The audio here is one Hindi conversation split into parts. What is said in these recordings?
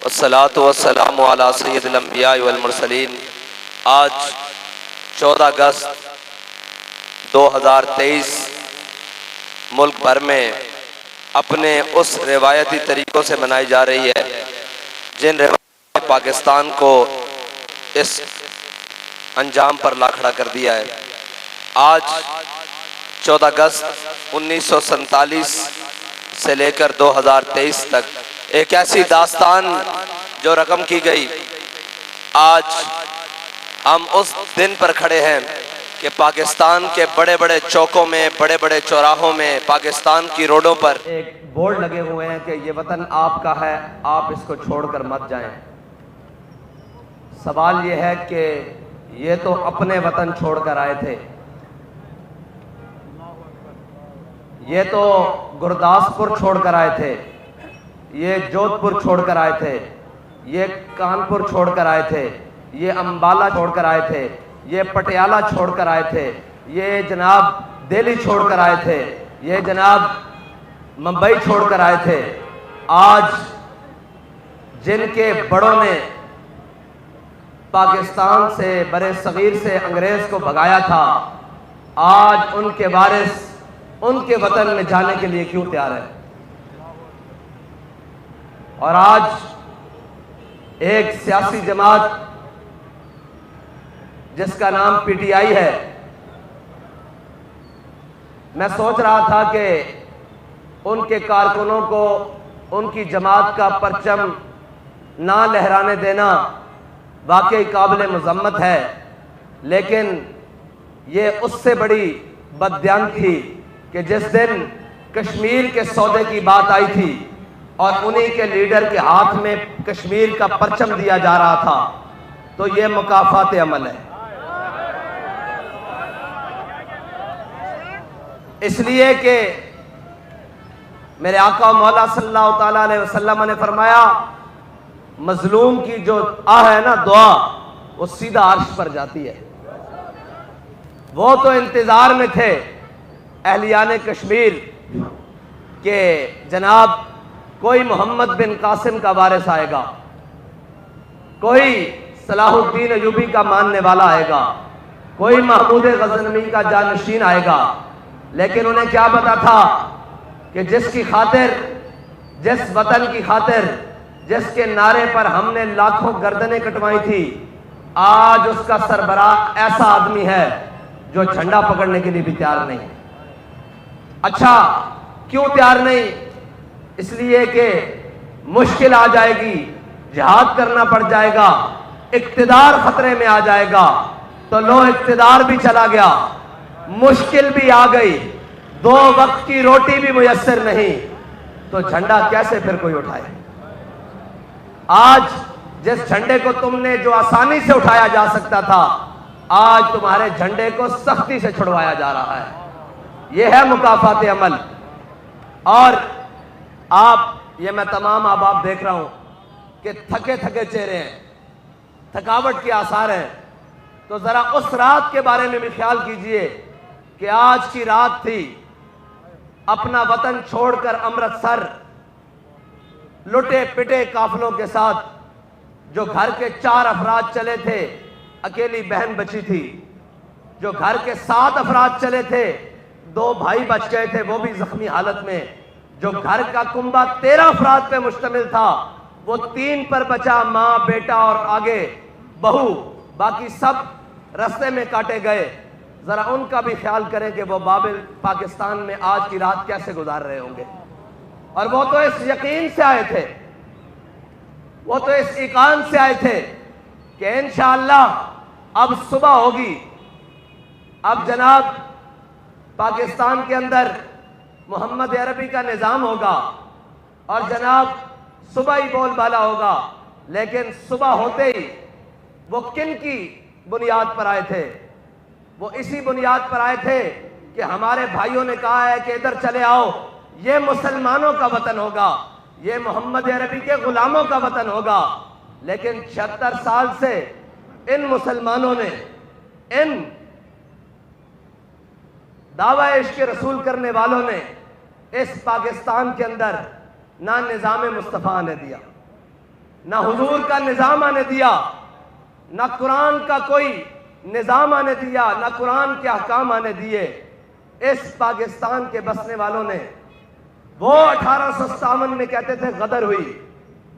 वस्सलातु वस्सलामु अला सय्यिदिल अंबिया वल मुरसलीन। आज 14 अगस्त 2023 मुल्क भर में अपने उस रिवायती तरीक़ों से मनाई जा रही है जिन रिवायतों ने पाकिस्तान को इस अंजाम पर ला खड़ा कर दिया है। आज 14 अगस्त 1947 से लेकर 2023 तक एक ऐसी दास्तान जो रकम की गई। आज हम उस दिन पर खड़े हैं कि पाकिस्तान के बड़े बड़े चौकों में, बड़े बड़े चौराहों में, पाकिस्तान की रोडों पर एक बोर्ड लगे हुए हैं कि ये वतन आपका है, आप इसको छोड़कर मत जाएं। सवाल ये है कि ये तो अपने वतन छोड़कर आए थे, ये तो गुरदासपुर छोड़कर आए थे, ये जोधपुर छोड़कर आए थे, ये कानपुर छोड़कर आए थे, ये अंबाला छोड़कर आए थे, ये पटियाला छोड़कर आए थे, ये जनाब दिल्ली छोड़कर आए थे, ये जनाब मुंबई छोड़कर आए थे। आज जिनके बड़ों ने पाकिस्तान से, बरे सगीर से अंग्रेज को भगाया था, आज उनके वारिस उनके वतन में जाने के लिए क्यों तैयार है? और आज एक सियासी जमात जिसका नाम पीटीआई है, मैं सोच रहा था कि उनके कारकुनों को उनकी जमात का परचम ना लहराने देना वाकई काबिल मज़म्मत है, लेकिन ये उससे बड़ी बददियान थी कि जिस दिन कश्मीर के सौदे की बात आई थी और उन्हीं के लीडर के हाथ में कश्मीर का परचम दिया जा रहा था, तो ये मुकाफात अमल है। इसलिए कि मेरे आका मौला सल्लल्लाहु ताला अलैहि वसल्लम ने फरमाया, मजलूम की जो आह है ना, दुआ, वो सीधा अर्श पर जाती है। वो तो इंतजार में थे अहलियाने कश्मीर के जनाब कोई मोहम्मद बिन कासिम का वारिस आएगा, कोई सलाहुद्दीन अयूबी का मानने वाला आएगा, कोई महमूद गजनवी का जानशीन आएगा। लेकिन उन्हें क्या पता था कि जिसकी खातिर, जिस वतन की खातिर, जिसके नारे पर हमने लाखों गर्दनें कटवाई थी, आज उसका सरबराह ऐसा आदमी है जो झंडा पकड़ने के लिए भी तैयार नहीं। अच्छा, क्यों तैयार नहीं? इसलिए कि मुश्किल आ जाएगी, जिहाद करना पड़ जाएगा, इक्तिदार खतरे में आ जाएगा। तो लो, इक्तिदार भी चला गया, मुश्किल भी आ गई, 2 वक्त की रोटी भी मुयस्सर नहीं, तो झंडा कैसे फिर कोई उठाए? आज जिस झंडे को तुमने जो आसानी से उठाया जा सकता था, आज तुम्हारे झंडे को सख्ती से छुड़वाया जा रहा है। यह है मुकाफात अमल। और आप, ये मैं तमाम आप देख रहा हूं कि थके थके चेहरे हैं, थकावट के आसार हैं। तो जरा उस रात के बारे में भी ख्याल कीजिए कि आज की रात थी, अपना वतन छोड़कर अमृतसर लुटे पिटे काफिलों के साथ जो घर के 4 अफराद चले थे, अकेली बहन बची थी। जो घर के 7 अफराद चले थे, 2 भाई बच गए थे, वो भी जख्मी हालत में। जो घर का कुंबा 13 अफराद पे मुश्तमिल था, वो 3 पर बचा, माँ, बेटा और आगे बहू, बाकी सब रास्ते में काटे गए। जरा उनका भी ख्याल करें कि वो बाबिल पाकिस्तान में आज की रात कैसे गुजार रहे होंगे। और वो तो इस यकीन से आए थे, वो तो इस ईकान से आए थे कि इंशाअल्लाह अब सुबह होगी, अब जनाब पाकिस्तान के अंदर मोहम्मद अरबी का निज़ाम होगा और जनाब सुबह ही बोलबाला होगा। लेकिन सुबह होते ही वो किन की बुनियाद पर आए थे? वो इसी बुनियाद पर आए थे कि हमारे भाइयों ने कहा है कि इधर चले आओ, ये मुसलमानों का वतन होगा, ये मोहम्मद अरबी के गुलामों का वतन होगा। लेकिन 76 साल से इन मुसलमानों ने, इन दावा इश्क रसूल करने वालों ने इस पाकिस्तान के अंदर ना निज़ाम मुस्तफ़ा ने दिया, ना हुजूर का निज़ाम आने दिया, ना कुरान का कोई निज़ाम आने दिया, ना कुरान के अहकाम आने दिए। इस पाकिस्तान के बसने वालों ने, वो 1857 में कहते थे गदर हुई,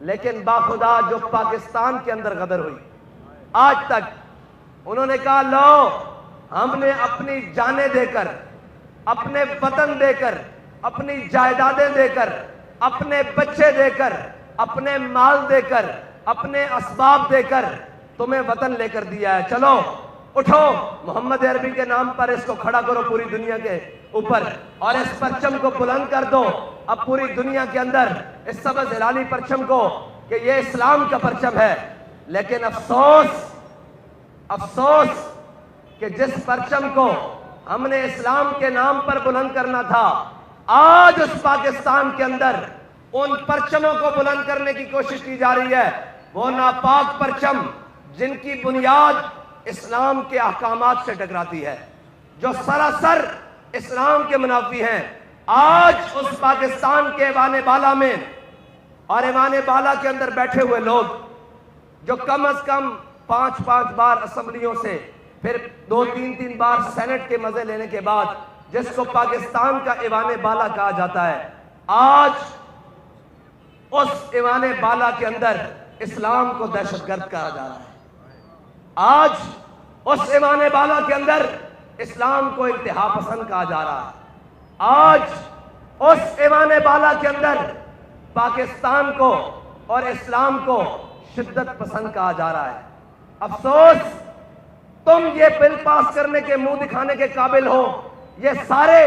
लेकिन बाखुदा जो पाकिस्तान के अंदर गदर हुई, आज तक उन्होंने कहा लो हमने अपनी जानें देकर, अपने वतन देकर, अपनी जायदादें देकर, अपने बच्चे देकर, अपने माल देकर, अपने असबाब देकर तुम्हें वतन लेकर दिया है। चलो उठो, मोहम्मद अरबी के नाम पर इसको खड़ा करो पूरी दुनिया के ऊपर और इस परचम को बुलंद कर दो अब पूरी दुनिया के अंदर, इस सबज हिलाली परचम को कि ये इस्लाम का परचम है। लेकिन अफसोस, अफसोस कि जिस परचम को हमने इस्लाम के नाम पर बुलंद करना था, आज उस पाकिस्तान के अंदर उन परचमों को बुलंद करने की कोशिश की जा रही है। वो नापाक परचम जिनकी बुनियाद इस्लाम के अहकामात से टकराती है, जो सरासर इस्लाम के मुनाफी हैं। आज उस पाकिस्तान के ऐवान बाला में और ऐवान बाला के अंदर बैठे हुए लोग जो कम अज कम 5-5 बार असेंबलियों से, फिर 2-3 बार सेनेट के मजे लेने के बाद, जिसको पाकिस्तान का ऐवान बाला कहा जाता है, आज उस ऐवान बाला के अंदर इस्लाम को दहशतगर्द कहा जा रहा है। आज उस ऐवान बाला के अंदर इस्लाम को इंतहा पसंद कहा जा रहा है। आज उस ऐवान बाला के अंदर पाकिस्तान को और इस्लाम को शिद्दत पसंद कहा जा रहा है। अफसोस, तुम ये बिल पास करने के, मुंह दिखाने के काबिल हो। ये सारे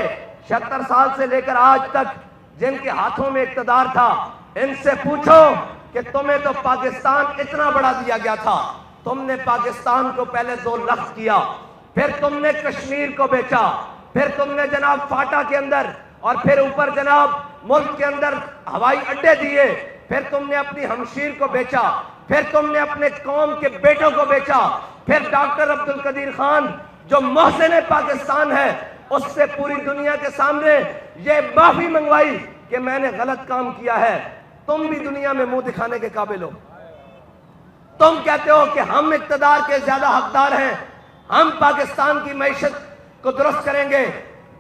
76 साल से लेकर आज तक जिनके हाथों में इक़्तिदार था, इनसे पूछो कि तुम्हें तो पाकिस्तान इतना बड़ा दिया गया था, तुमने पाकिस्तान को पहले 2 लाख किया, फिर तुमने कश्मीर को बेचा, फिर तुमने जनाब फाटा के अंदर और फिर ऊपर जनाब मुल्क के अंदर हवाई अड्डे दिए, फिर तुमने अपनी हमशीर को बेचा, फिर तुमने अपने कौम के बेटों को बेचा, फिर डॉक्टर अब्दुल कदीर खान जो मोहसिन पाकिस्तान है, उससे पूरी दुनिया के सामने ये माफी मंगवाई कि मैंने गलत काम किया है। तुम भी दुनिया में मुंह दिखाने के काबिल हो। तुम कहते हो कि हम इक़्तिदार के ज्यादा हकदार हैं, हम पाकिस्तान की मईशत को दुरुस्त करेंगे।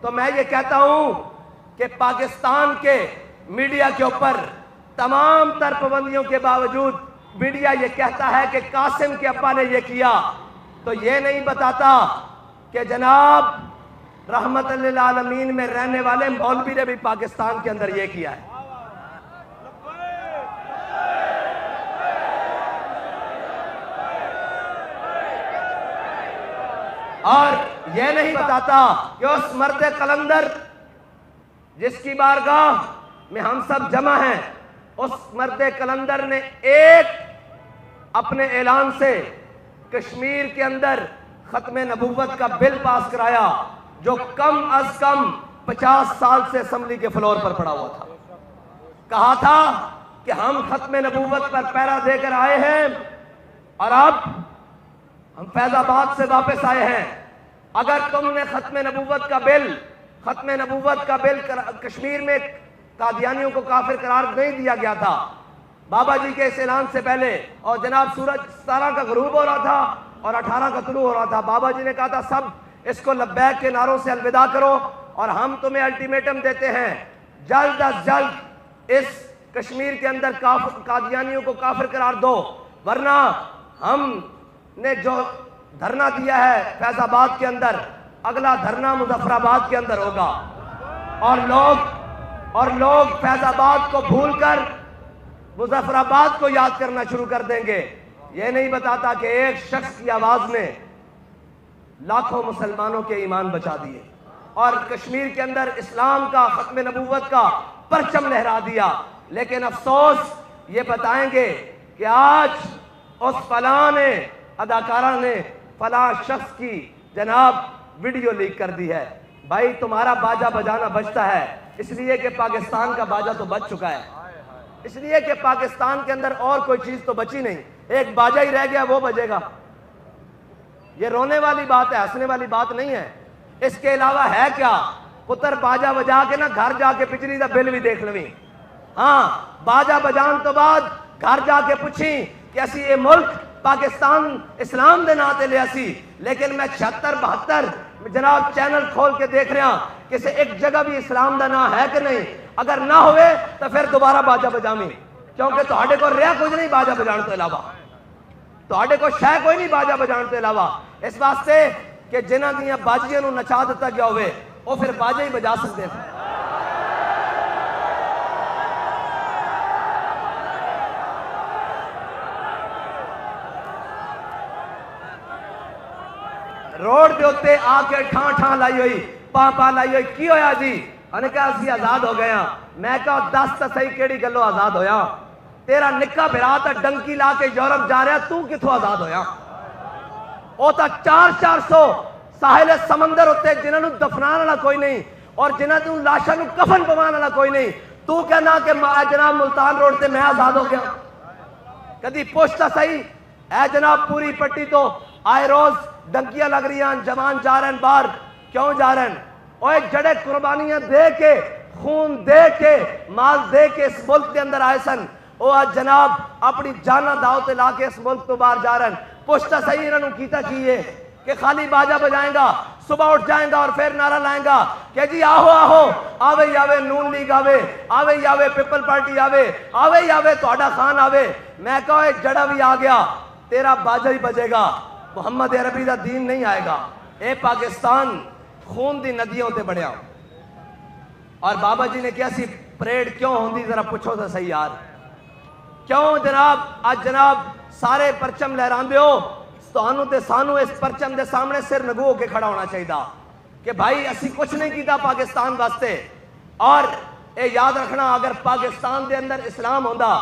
तो मैं ये कहता हूं कि पाकिस्तान के मीडिया के ऊपर तमाम तर पाबंदियों के बावजूद मीडिया ये कहता है कि कासिम के अब्बा ने ये किया, तो ये नहीं बताता कि जनाब रहमतुल लिल आलमीन में रहने वाले मौलवी ने भी पाकिस्तान के अंदर ये किया है। और यह नहीं बताता कि उस मर्द कलंदर जिसकी बारगाह में हम सब जमा हैं, उस मर्द कलंदर ने एक अपने ऐलान से कश्मीर के अंदर खत्म नबूवत का बिल पास कराया जो कम अज कम 50 साल से असेंबली के फ्लोर पर पड़ा हुआ था। कहा था कि हम खत्म नबूवत पर पहरा देकर आए हैं और अब हम फैजाबाद से वापस आए हैं। अगर तुमने खत्म नबूवत का बिल कश्मीर में कादियानियों को काफिर करार नहीं दिया गया था बाबा जी के इस ऐलान से पहले, और जनाब सूरज 17 का गुरूब हो रहा था और 18 का तुलू हो रहा था, बाबा जी ने कहा था सब इसको लब्बैक के नारों से अलविदा करो और हम तुम्हें अल्टीमेटम देते हैं, जल्द अज जल्द इस कश्मीर के अंदर कादियानियों को काफिर करार दो, वरना हमने जो धरना दिया है फैजाबाद के अंदर, अगला धरना मुजफ्फराबाद के अंदर होगा और लोग फैजाबाद को भूलकर मुजफ्फराबाद को याद करना शुरू कर देंगे। यह नहीं बताता कि एक शख्स की आवाज ने लाखों मुसलमानों के ईमान बचा दिए और कश्मीर के अंदर इस्लाम का, खत्म नबूवत का परचम लहरा दिया। लेकिन अफसोस ये बताएंगे कि आज उस फलां ने, अदाकारा ने फलां शख्स की जनाब वीडियो लीक कर दी है। भाई तुम्हारा बाजा बजाना बजता है इसलिए कि पाकिस्तान का बाजा तो बज चुका है, इसलिए कि पाकिस्तान के अंदर और कोई चीज तो बची नहीं, एक बाजा ही रह गया, वो बजेगा। ये रोने वाली बात है, हंसने वाली बात नहीं है। इसके अलावा है क्या? पुत्र बाजा बजा के ना घर जाके बिजली का बिल भी देख लवी। हाँ, बाजा बजान तो बाद घर जाके पूछी कि असी ये मुल्क पाकिस्तान इस्लाम के नाम से लिया सी, लेकिन मैं 76-72 जनाब चैनल खोल के देख रहा किसी एक जगह भी इस्लाम का नाम है कि नहीं। अगर ना होवे तो फिर दोबारा बाजा बजावी, क्योंकि तुहाडे को रहा कुछ नहीं बाजा बजाने तो इलावा, तुहाडे को शह कोई नहीं बाजा बजाने तो इलावा। इस वास्ते कि जिन्हां दी बाजियां नूं नचा दिता गया होवे वो फिर बाजा ही बजा सकते हैं। रोड के उत्ते आके ठां ठां लाई हुई, पा लाई हुई, की होया जी? उन्हें कहा असी आजाद हो गए। मैं कहा दस तो सही केड़ी गल्लों आजाद होया? तेरा निक्का भरा तो डंकी ला के यूरोप जा रहा, तू किथों आजाद होया? वो तो 400 साहिल समंदर उत्ते जिन्होंने दफनाने वाला कोई नहीं और जिन्होंने लाशा नूं कफन पवाने वाला कोई नहीं। तू कहना कि जनाब मुल्तान रोड से मैं आजाद हो गया? कदी पुछता सही है जनाब। पूरी पट्टी तो आए रोज डंकियां लग रही हैं, जवान जा रहे हैं बाहर, क्यों जा रहे हैं? और जड़े कुर्बानियां दे के, खून दे के, माल दे के इस मुल्क के अंदर आए सन, वो आज जनाब अपनी जाना दाव ते ला के इस मुल्क तो बाहर जा रहे हैं। पुछता सही इन्होंने कीता चाहिए कि खाली बाजा बजाएगा, सुबह उठ जाएगा और फिर नारा लाएगा कि जी आहो आहो, आवे आवे नून लीग आवे, आवे आवे पीपल पार्टी आवे, आवे आवे तुहाडा खान आवे। मैं कहा जड़ा भी आ गया तेरा बाजा ही बजेगा, मुहम्मद अरबी का दीन नहीं आएगा। ये पाकिस्तान खून दी नदियों ते बढ़िया। और बाबा जी ने क्या सी परेड क्यों होंगी, जरा पूछो तो सही यार, क्यों जनाब आज जनाब सारे परचम लहराते हो? तुहानू ते सानू इस परचम के सामने सिर नगू होके खड़ा होना चाहिए कि भाई असी कुछ नहीं किया पाकिस्तान वास्ते। और ये याद रखना, अगर पाकिस्तान के अंदर इस्लाम होंदा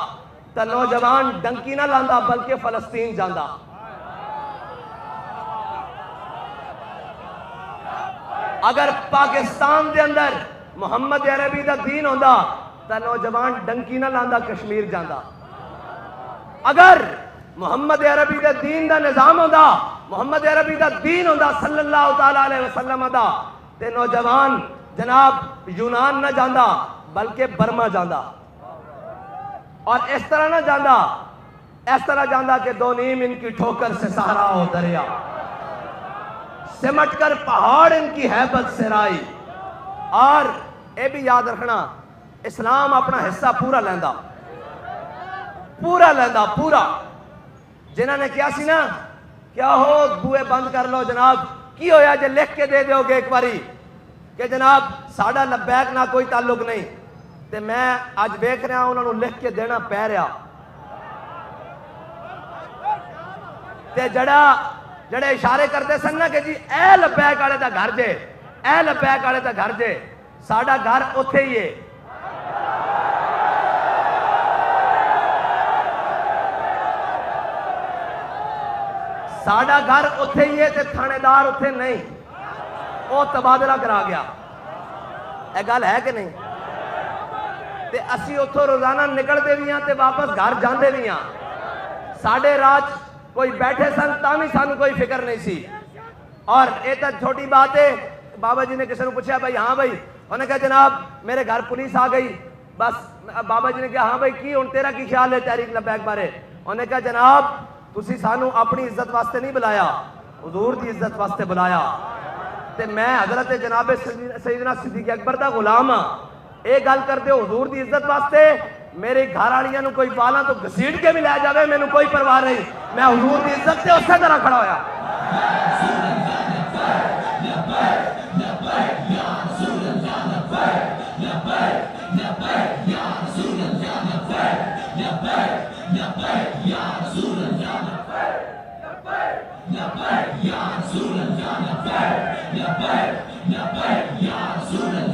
तो नौजवान डंकी ना लांदा बल्कि फलस्तीन जांदा। अगर पाकिस्तान के अंदर मुहम्मद अरबी का दीन होंदा तो नौजवान डंकी ना लांदा कश्मीर जांदा। अगर मुहम्मद अरबी का दीन का निजाम होंदा, मुहम्मद अरबी का दीन होंदा सल्लल्लाहु तआला अलैहि वसल्लम दा, ते नौजवान जनाब यूनान ना जांदा बल्कि बर्मा जांदा। और इस तरह ना जांदा, इस तरह जांदा कि दो नीम इनकी ठोकर से सहारा हो दरिया, सिमट कर पहाड़ इनकी हैबत से राई। और ये भी याद रखना, इस्लाम अपना हिस्सा पूरा लेंदा, पूरा लेंदा पूरा। जिन्होंने क्या सी ना, क्या हो बुए बंद कर लो जनाब, की होया जे लिख के दे दोगे एक बारी कि जनाब साडा लब्बैक ना कोई ताल्लुक नहीं, तो मैं अज वेख रहा उन्होंने लिख के देना पै रहा। ते जड़े इशारे करते सन ना कि जी ए लब्बैक वाले का घर जे, ए लब्बैक वाले का घर जे, साडा घर उत्थे ही है। साडा घर उत्थे ही है, थानेदार उत्थे नहीं, वो तबादला करा गया। यह गल है कि नहीं? ते असी उथों रोजाना निकलते भी हाँ ते वापस घर जाते भी हाँ। साडे राज कोई बैठे सन तां भी सानू कोई फिक्र नहीं सी। और ये तो छोटी बात है, बाबा जी ने किसी ने पूछा भाई हाँ भाई, उन्हें कहा जनाब मेरे घर पुलिस आ गई। बस बाबा जी ने कहा हाँ भाई की हुण तेरा की ख्याल है तहरीक लब्बैक बारे? उन्हें कहा जनाब तुसी सानू अपनी इज्जत वास्ते नहीं बुलाया, हुजूर की इज्जत वास्ते बुलाया। ते मैं हजरत जनाब सैयदना सिद्दीक अकबर का गुलाम हाँ। ये गल करते हो हुजूर की इज्जत वास्ते, मेरे घर वालियां नूं कोई बालां तो घसीट के भी लै जावे, मैनू कोई परवाह नहीं, मैं हुजूर की इज्जत से उस तरह खड़ा होया। Ya Rasulullah, ya Rasulullah, ya Rasulullah, ya Rasulullah.